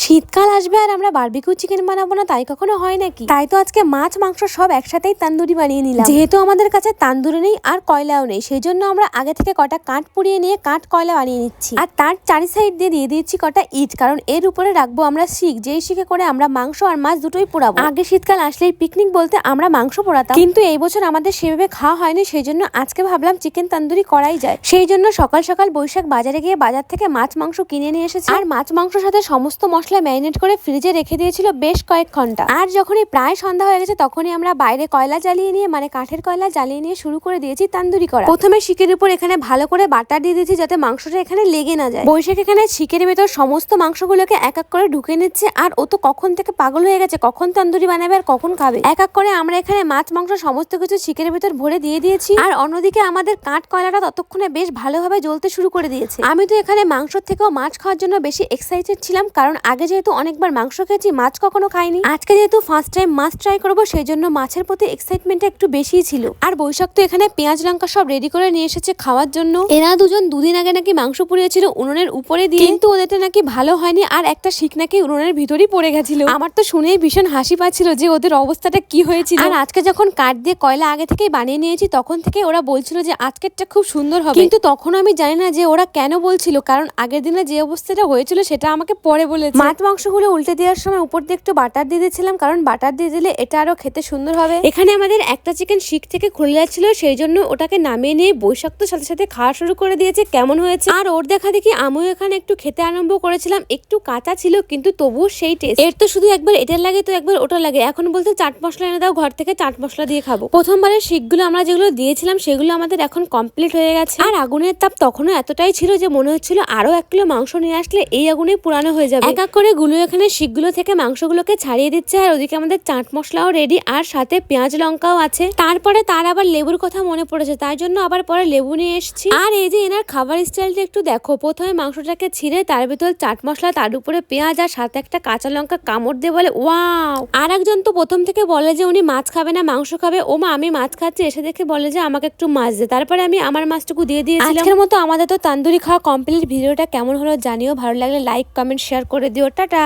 শীতকাল আসবে আর আমরা বারবিকিউ চিকেন বানাবো না, তাই কখনো হয় নাকি? তাই তো আজকে মাছ মাংস সব একসাথেই তান্দুরি বানিয়ে নিলাম। যেহেতু আমাদের কাছে তান্দুরি নেই আর কয়লাও নেই, সেই জন্য আমরা আগে থেকে কটা কাঠ পুড়িয়ে নিয়ে কাঠ কয়লা বানিয়ে নিচ্ছি। আর তার চারি সাইড দিয়ে দিয়েছি কটা ইট, কারণ এর উপরে রাখবো আমরা শিক, যেই শিকে করে আমরা মাংস আর মাছ দুটোই পোড়াবো। আগে শীতকাল আসলেই পিকনিক বলতে আমরা মাংস পোড়াতাম, কিন্তু এই বছর আমাদের সেভাবে খাওয়া হয়নি, সেই জন্য আজকে ভাবলাম চিকেন তান্দুরি করাই যায়। সেই জন্য সকাল সকাল বৈশাখ বাজারে গিয়ে বাজার থেকে মাছ মাংস কিনে নিয়ে এসেছি। আর মাছ মাংসের সাথে সমস্ত মশলা ম্যারিনেট করে ফ্রিজে রেখে দিয়েছিল বেশ কয়েক ঘন্টা। আর যখনই প্রায় সন্ধ্যা হয়ে গেছে তখনই আমরা বাইরে কয়লা জ্বালিয়ে নিয়ে, মানে কাঠের কয়লা জ্বালিয়ে নিয়ে শুরু করে দিয়েছি তান্দুরি করা। প্রথমে শিকের উপর এখানে ভালো করে বাটার দিয়ে দিয়েছি যাতে মাংসটা এখানে লেগে না যায়। বৈশাখ এখানে শিকের ভেতর সমস্ত মাংসগুলোকে এক এক করে ঢুকে নিচ্ছে, আর ও তো কখন থেকে পাগল হয়ে গেছে কখন তান্দুরি বানাবে আর কখন খাবে। এক এক করে আমরা এখানে মাছ মাংস সমস্ত কিছু শিকের ভেতর ভরে দিয়ে দিয়েছি। আর অন্যদিকে আমাদের কাঠ কয়লাটা ততক্ষণে বেশ ভালোভাবে জ্বলতে শুরু করে দিয়েছে। আমি তো এখানে মাংস থেকেও মাছ খাওয়ার জন্য বেশি এক্সাইটেড ছিলাম, কারণ আগে যেহেতু অনেকবার মাংস খেয়েছি, মাছ কখনো খাইনি। আজকে যেহেতু ফার্স্ট টাইম মাছ ট্রাই করবো, সেই জন্য মাছের প্রতি এক্সাইটমেন্টটা একটু বেশিই ছিল। আর বৈশাখ তো এখানে পেঁয়াজ লঙ্কা সব রেডি করে নিয়ে এসেছে খাওয়ার জন্য। এরা দুজন দুদিন আগে নাকি মাংস পুড়িয়েছিল উনুনের উপরে দিয়ে, কিন্তু ওদেরটা নাকি ভালো হয়নি, আর একটা শিক নাকি উনুনের ভিতরই পড়ে গেছিল। আমার তো শুনেই ভীষণ হাসি পাচ্ছিল যে ওদের অবস্থাটা কি হয়েছিল। আর আজকে যখন কাঠ দিয়ে কয়লা আগে থেকেই বানিয়ে নিয়েছি, তখন থেকে ওরা বলছিল যে আজকেরটা খুব সুন্দর হবে, কিন্তু তখন আমি জানি না যে ওরা কেন বলছিল, কারণ আগের দিনে যে অবস্থাটা হয়েছিল সেটা আমাকে পরে বলেছে। মাছ মাংসগুলো উল্টে দেওয়ার সময় উপর দিয়ে একটু বাটার দিয়ে দিয়েছিলাম, কারণ বাটার দিয়ে দিলে এটা আরো খেতে সুন্দর হবে। এখানে আমাদের একটা চিকেন শিক থেকে খুলে যাচ্ছিল, সেই জন্য ওটাকে নামিয়ে নিয়ে বৈশাখ তো সাথে সাথে খাওয়া শুরু করে দিয়েছে কেমন হয়েছে। আর ওর দেখা দেখি আমিও এখানে একটু খেতে আরম্ভ করেছিলাম। একটু কাঁচা ছিল কিন্তু তবুও সেই টেস্ট। এর তো শুধু একবার এটার লাগে তো একবার ওটা লাগে। এখন বলতে চাট মশলা এনে দাও, ঘর থেকে চাট মশলা দিয়ে খাবো। প্রথমবারের শিকগুলো আমরা যেগুলো দিয়েছিলাম সেগুলো আমাদের এখন কমপ্লিট হয়ে গেছে। আর আগুনের তাপ তখনও এতটাই ছিল যে মনে হচ্ছিল আরো 1 কিলো মাংস নিয়ে আসলে এই আগুনে পুরানো হয়ে যাবে। এক এক করে গুলো এখানে শিকগুলো থেকে মাংসগুলোকে ছাড়িয়ে দিচ্ছে, আর ওদিকে আমাদের চাট মশলাও রেডি, আর সাথে পেঁয়াজ লঙ্কাও আছে। তারপরে তার আবার লেবুর কথা মনে পড়েছে, তাই জন্য আবার পরে লেবু নিয়ে এসেছি। আর এই যে এনার খাবার স্টাইলটা একটু দেখো, প্রথমে মাংসটাকে ছিঁড়ে তার ভিতর চাট মশলা, তার উপরে পেঁয়াজ আর সাথে একটা কাঁচা লঙ্কা কামড় দিয়ে বলে ওয়াও। আর একজন তো প্রথম থেকে বলে যে উনি মাছ খাবে না মাংস খাবে। ও মা, আমি মাছ খাচ্ছি, এসে দেখে বলে যে আমাকে একটু মাছ দে। তারপরে আমি আমার মাছটুকু দিয়ে দিয়েছিলাম। আজকের মতো আমাদের তো তান্দুরি খাওয়া কমপ্লিট। ভিডিওটা কেমন হলো জানিও, ভালো লাগলে লাইক কমেন্ট শেয়ার করে দিও। টাটা।